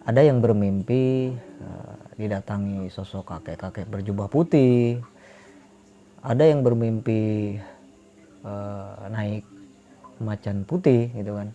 Ada yang bermimpi didatangi sosok kakek-kakek berjubah putih. Ada yang bermimpi naik macan putih gitu kan.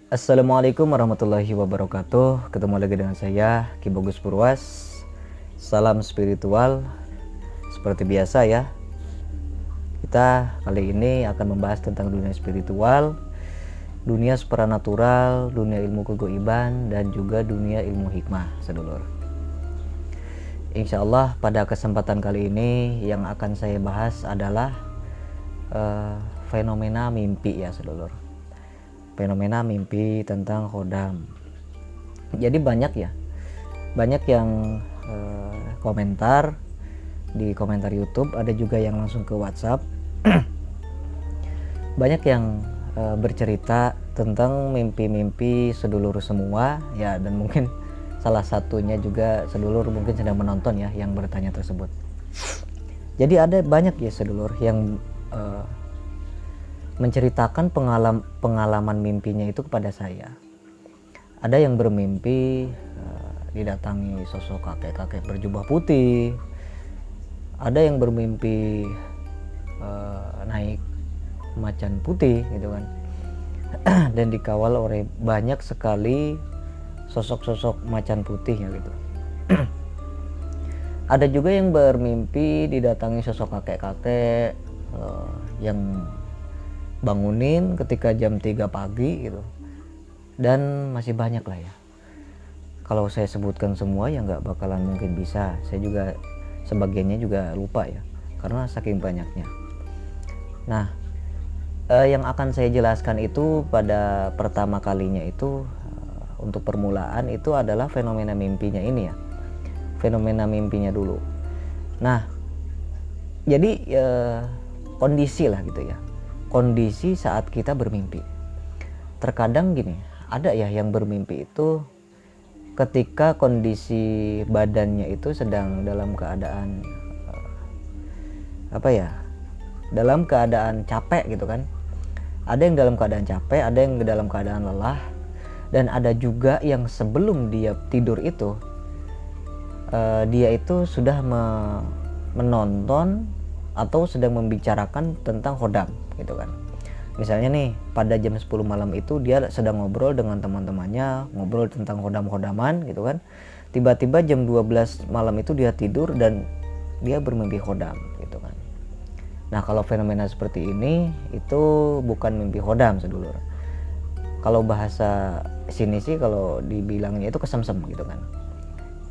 Assalamualaikum warahmatullahi wabarakatuh. Ketemu lagi dengan saya Ki Bagus Purwas. Salam spiritual. Seperti biasa ya, kita kali ini akan membahas tentang dunia spiritual, dunia supranatural, dunia ilmu kegoiban, dan juga dunia ilmu hikmah, sedulur. Insya Allah pada kesempatan kali ini yang akan saya bahas adalah fenomena mimpi ya, sedulur. Fenomena mimpi tentang khodam. Jadi banyak yang komentar di komentar YouTube, ada juga yang langsung ke WhatsApp. Banyak yang bercerita tentang mimpi-mimpi sedulur semua ya, dan mungkin salah satunya juga sedulur mungkin sedang menonton ya yang bertanya tersebut. Jadi ada banyak ya sedulur yang menceritakan pengalaman mimpinya itu kepada saya. Ada yang bermimpi didatangi sosok kakek-kakek berjubah putih. Ada yang bermimpi naik macan putih gitu kan. Dan dikawal oleh banyak sekali sosok-sosok macan putih ya gitu. Ada juga yang bermimpi didatangi sosok kakek-kakek yang bangunin ketika jam 3 pagi gitu, dan masih banyak lah ya. Kalau saya sebutkan semua ya nggak bakalan mungkin bisa. Saya juga sebagiannya juga lupa ya, karena saking banyaknya. Nah, yang akan saya jelaskan itu pada pertama kalinya itu untuk permulaan itu adalah fenomena mimpinya ini ya, fenomena mimpinya dulu. Nah, jadi kondisi lah gitu ya, kondisi saat kita bermimpi. Terkadang gini, ada ya yang bermimpi itu ketika kondisi badannya itu sedang dalam keadaan dalam keadaan capek gitu kan. Ada yang dalam keadaan capek, ada yang dalam keadaan lelah, dan ada juga yang sebelum dia tidur itu dia itu sudah menonton atau sedang membicarakan tentang khodam gitu kan. Misalnya nih pada jam 10 malam itu dia sedang ngobrol dengan teman-temannya, ngobrol tentang khodam-khodaman gitu kan. Tiba-tiba jam 12 malam itu dia tidur dan dia bermimpi khodam gitu kan. Nah, kalau fenomena seperti ini itu bukan mimpi khodam, sedulur. Kalau bahasa sini sih kalau dibilangnya itu kesemsem gitu kan.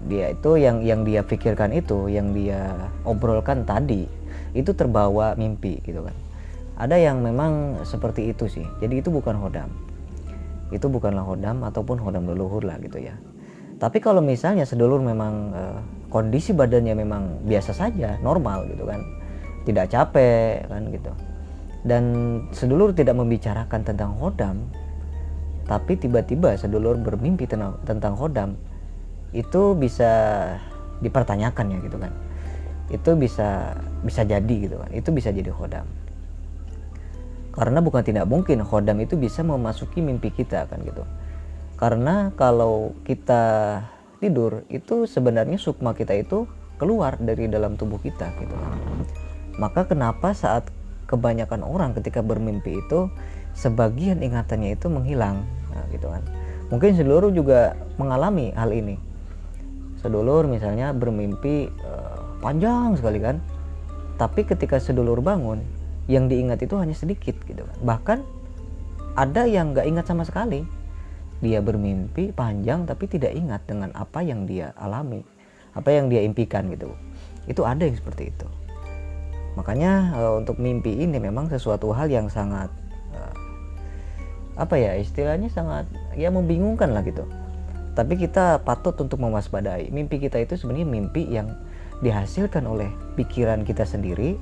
Dia itu yang dia pikirkan itu, yang dia obrolkan tadi itu terbawa mimpi gitu kan. Ada yang memang seperti itu sih. Jadi itu bukan khodam. Itu bukanlah khodam ataupun khodam leluhur lah gitu ya. Tapi kalau misalnya sedulur memang kondisi badannya memang biasa saja, normal gitu kan, tidak capek kan gitu, dan sedulur tidak membicarakan tentang khodam, tapi tiba-tiba sedulur bermimpi tentang khodam, itu bisa dipertanyakan ya gitu kan. Itu bisa jadi gitu kan, itu bisa jadi khodam. Karena bukan tidak mungkin khodam itu bisa memasuki mimpi kita kan gitu. Karena kalau kita tidur itu sebenarnya sukma kita itu keluar dari dalam tubuh kita gitu kan. Maka kenapa saat kebanyakan orang ketika bermimpi itu sebagian ingatannya itu menghilang, nah, gitu kan. Mungkin sedulur juga mengalami hal ini. Sedulur misalnya bermimpi panjang sekali kan, tapi ketika sedulur bangun yang diingat itu hanya sedikit gitu kan. Bahkan ada yang nggak ingat sama sekali. Dia bermimpi panjang tapi tidak ingat dengan apa yang dia alami, apa yang dia impikan gitu. Itu ada yang seperti itu. Makanya untuk mimpi ini memang sesuatu hal yang sangat istilahnya sangat ya membingungkan lah gitu. Tapi kita patut untuk mewaspadai. Mimpi kita itu sebenarnya mimpi yang dihasilkan oleh pikiran kita sendiri,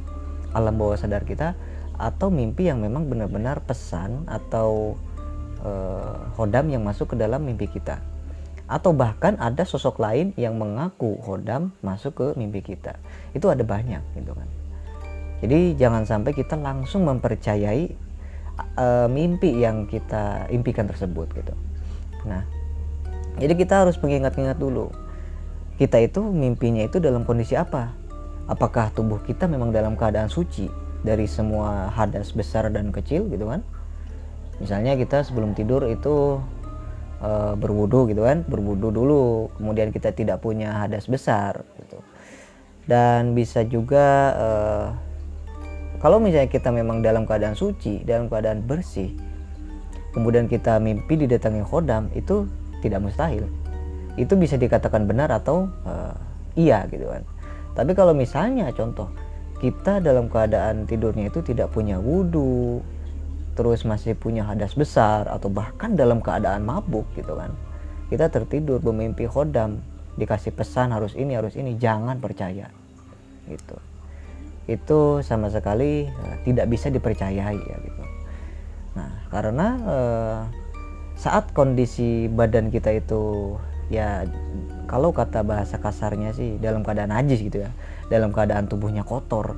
alam bawah sadar kita, atau mimpi yang memang benar-benar pesan atau hodam yang masuk ke dalam mimpi kita. Atau bahkan ada sosok lain yang mengaku hodam masuk ke mimpi kita. Itu ada banyak gitu kan. Jadi jangan sampai kita langsung mempercayai mimpi yang kita impikan tersebut gitu. Nah, jadi kita harus mengingat-ingat dulu, kita itu mimpinya itu dalam kondisi apa? Apakah tubuh kita memang dalam keadaan suci dari semua hadas besar dan kecil gitu kan? Misalnya kita sebelum tidur itu berwudu gitu kan, berwudu dulu, kemudian kita tidak punya hadas besar gitu. Dan bisa juga kalau misalnya kita memang dalam keadaan suci, dalam keadaan bersih, kemudian kita mimpi didatangi khodam, itu tidak mustahil. Itu bisa dikatakan benar atau iya gitu kan. Tapi kalau misalnya contoh kita dalam keadaan tidurnya itu tidak punya wudhu, terus masih punya hadas besar, atau bahkan dalam keadaan mabuk gitu kan, kita tertidur bermimpi khodam, dikasih pesan harus ini, jangan percaya gitu. Itu sama sekali tidak bisa dipercayai ya gitu. Nah, karena saat kondisi badan kita itu ya, kalau kata bahasa kasarnya sih dalam keadaan najis gitu ya, dalam keadaan tubuhnya kotor,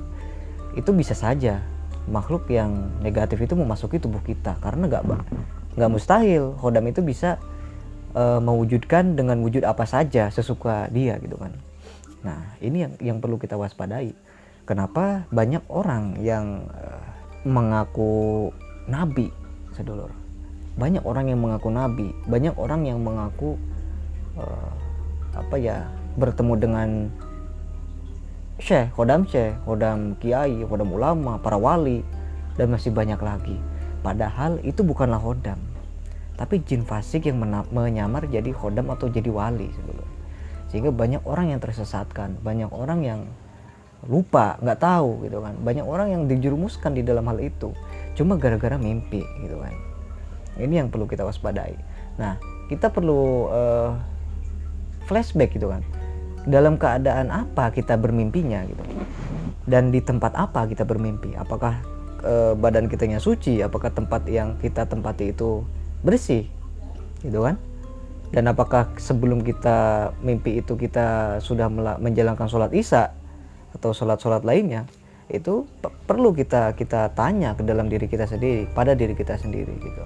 itu bisa saja makhluk yang negatif itu memasuki tubuh kita, karena nggak mustahil khodam itu bisa mewujudkan dengan wujud apa saja sesuka dia gitu kan. Nah, ini yang perlu kita waspadai. Kenapa banyak orang yang mengaku nabi, sedulur? Banyak orang yang mengaku nabi, banyak orang yang mengaku bertemu dengan syekh, khodam kiai, khodam ulama, para wali, dan masih banyak lagi. Padahal itu bukanlah khodam, tapi jin fasik yang menyamar jadi khodam atau jadi wali sebelum. Sehingga banyak orang yang tersesatkan, banyak orang yang lupa, nggak tahu gitu kan. Banyak orang yang dijerumuskan di dalam hal itu cuma gara-gara mimpi gitu kan. Ini yang perlu kita waspadai. Nah, kita perlu flashback gitu kan. Dalam keadaan apa kita bermimpinya gitu. Dan di tempat apa kita bermimpi? Apakah badan kitanya suci? Apakah tempat yang kita tempati itu bersih? Gitu kan? Dan apakah sebelum kita mimpi itu kita sudah menjalankan sholat isya atau sholat-sholat lainnya? Itu perlu kita tanya ke dalam diri kita sendiri, pada diri kita sendiri gitu.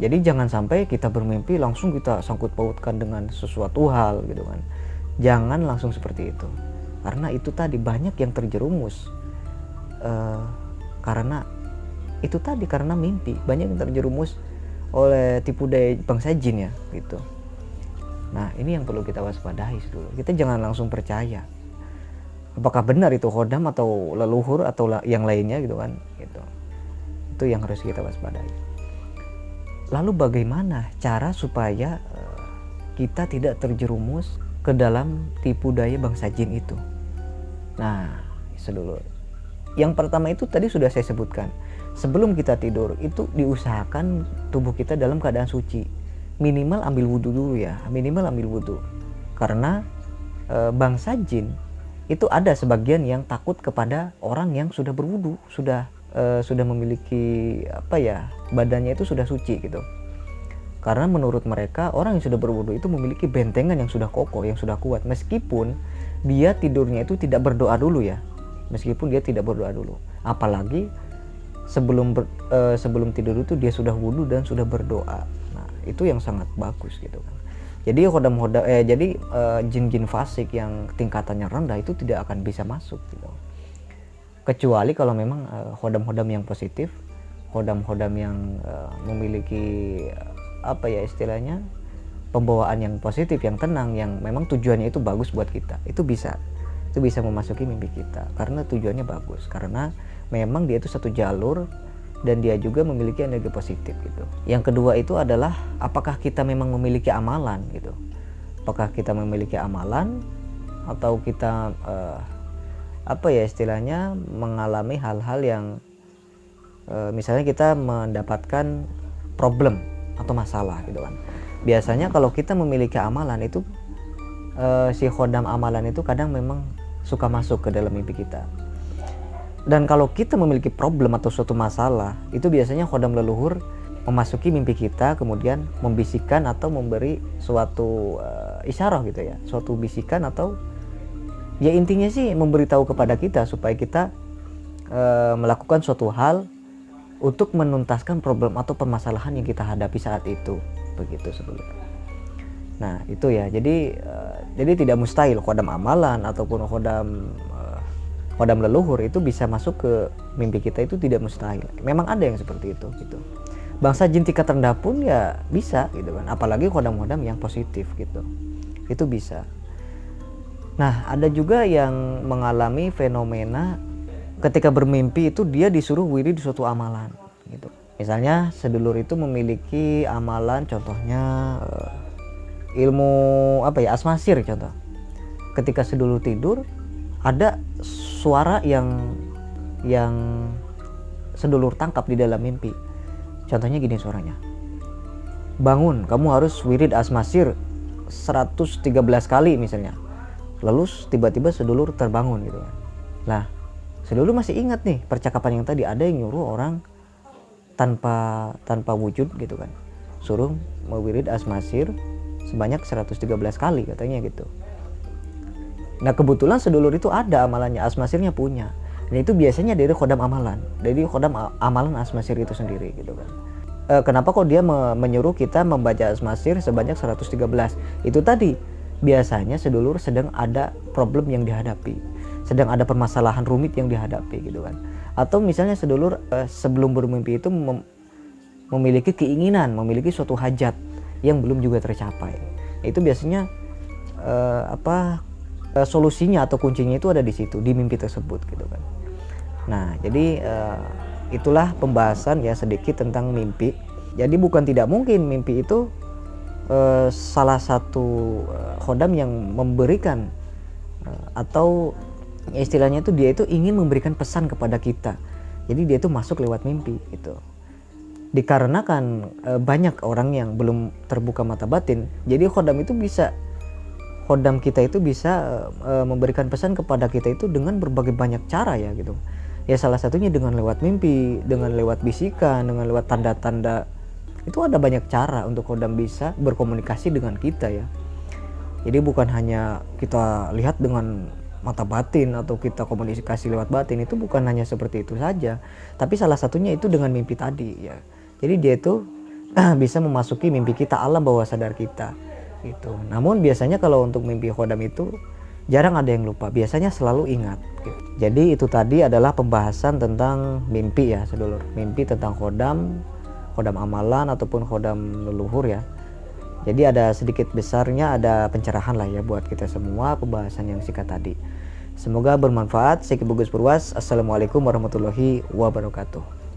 Jadi jangan sampai kita bermimpi langsung kita sangkut pautkan dengan sesuatu hal gitu kan. Jangan langsung seperti itu. Karena itu tadi banyak yang terjerumus. Karena mimpi. Banyak yang terjerumus oleh tipu daya bangsa jin ya gitu. Nah, ini yang perlu kita waspadai dulu. Kita jangan langsung percaya. Apakah benar itu khodam atau leluhur atau yang lainnya gitu kan gitu. Itu yang harus kita waspadai. Lalu bagaimana cara supaya kita tidak terjerumus ke dalam tipu daya bangsa jin itu? Nah, sedulur, yang pertama itu tadi sudah saya sebutkan. Sebelum kita tidur itu diusahakan tubuh kita dalam keadaan suci. Minimal ambil wudhu dulu ya, karena bangsa jin itu ada sebagian yang takut kepada orang yang sudah berwudhu, sudah memiliki badannya itu sudah suci gitu. Karena menurut mereka orang yang sudah berwudhu itu memiliki bentengan yang sudah kokoh, yang sudah kuat, meskipun dia tidurnya itu tidak berdoa dulu ya, apalagi sebelum tidur itu dia sudah wudhu dan sudah berdoa. Nah, itu yang sangat bagus gitu kan. Jadi jin-jin fasik yang tingkatannya rendah itu tidak akan bisa masuk gitu. Kecuali kalau memang khodam-khodam yang positif, khodam-khodam yang memiliki istilahnya pembawaan yang positif, yang tenang, yang memang tujuannya itu bagus buat kita, itu bisa memasuki mimpi kita karena tujuannya bagus, karena memang dia itu satu jalur dan dia juga memiliki energi positif gitu. Yang kedua itu adalah apakah kita memang memiliki amalan gitu. Apakah kita memiliki amalan atau kita istilahnya mengalami hal-hal yang misalnya kita mendapatkan problem atau masalah gitu kan. biasanya kalau kita memiliki amalan itu si khodam amalan itu kadang memang suka masuk ke dalam mimpi kita. Dan kalau kita memiliki problem atau suatu masalah, itu biasanya khodam leluhur memasuki mimpi kita, kemudian membisikkan atau memberi suatu isyarah gitu ya, suatu bisikan atau ya intinya sih memberitahu kepada kita supaya kita melakukan suatu hal untuk menuntaskan problem atau permasalahan yang kita hadapi saat itu, begitu sebelumnya. Nah itu ya, jadi tidak mustahil khodam amalan ataupun khodam leluhur itu bisa masuk ke mimpi kita, itu tidak mustahil. Memang ada yang seperti itu gitu. Bangsa jin tingkat rendah pun ya bisa gitu kan, apalagi khodam-khodam yang positif gitu, itu bisa. Nah ada juga yang mengalami fenomena ketika bermimpi itu dia disuruh wirid di suatu amalan gitu. Misalnya sedulur itu memiliki amalan, contohnya ilmu asmasir contoh. Ketika sedulur tidur ada suara yang sedulur tangkap di dalam mimpi. Contohnya gini suaranya, bangun, kamu harus wirid asmasir 113 kali misalnya. Lalu tiba-tiba sedulur terbangun gitu kan. Lah sedulur masih ingat nih percakapan yang tadi, ada yang nyuruh orang tanpa wujud gitu kan, suruh mewirid asmasir sebanyak 113 kali katanya gitu. Nah kebetulan sedulur itu ada amalannya, asmasirnya punya. Dan itu biasanya dari khodam amalan, dari khodam amalan asmasir itu sendiri gitu kan. Kenapa kok dia menyuruh kita membaca asmasir sebanyak 113? Itu tadi, biasanya sedulur sedang ada problem yang dihadapi, sedang ada permasalahan rumit yang dihadapi gitu kan. Atau misalnya sedulur sebelum bermimpi itu memiliki keinginan, memiliki suatu hajat yang belum juga tercapai. Itu biasanya solusinya atau kuncinya itu ada di situ, di mimpi tersebut gitu kan. Nah jadi itulah pembahasan ya sedikit tentang mimpi. Jadi bukan tidak mungkin mimpi itu salah satu khodam yang memberikan atau istilahnya itu dia itu ingin memberikan pesan kepada kita. Jadi dia itu masuk lewat mimpi gitu. Dikarenakan banyak orang yang belum terbuka mata batin, jadi khodam kita itu bisa memberikan pesan kepada kita itu dengan berbagai banyak cara ya gitu. Ya salah satunya dengan lewat mimpi, dengan lewat bisikan, dengan lewat tanda-tanda. Itu ada banyak cara untuk khodam bisa berkomunikasi dengan kita ya. Jadi bukan hanya kita lihat dengan mata batin atau kita komunikasi lewat batin, itu bukan hanya seperti itu saja. Tapi salah satunya itu dengan mimpi tadi ya. Jadi dia itu bisa memasuki mimpi kita, alam bawah sadar kita gitu. Namun biasanya kalau untuk mimpi khodam itu jarang ada yang lupa, biasanya selalu ingat gitu. Jadi itu tadi adalah pembahasan tentang mimpi ya sedulur. Mimpi tentang khodam amalan ataupun khodam leluhur ya. Jadi ada sedikit besarnya ada pencerahan lah ya buat kita semua pembahasan yang singkat tadi. Semoga bermanfaat. Saya Ki Bagus Purwas. Assalamualaikum warahmatullahi wabarakatuh.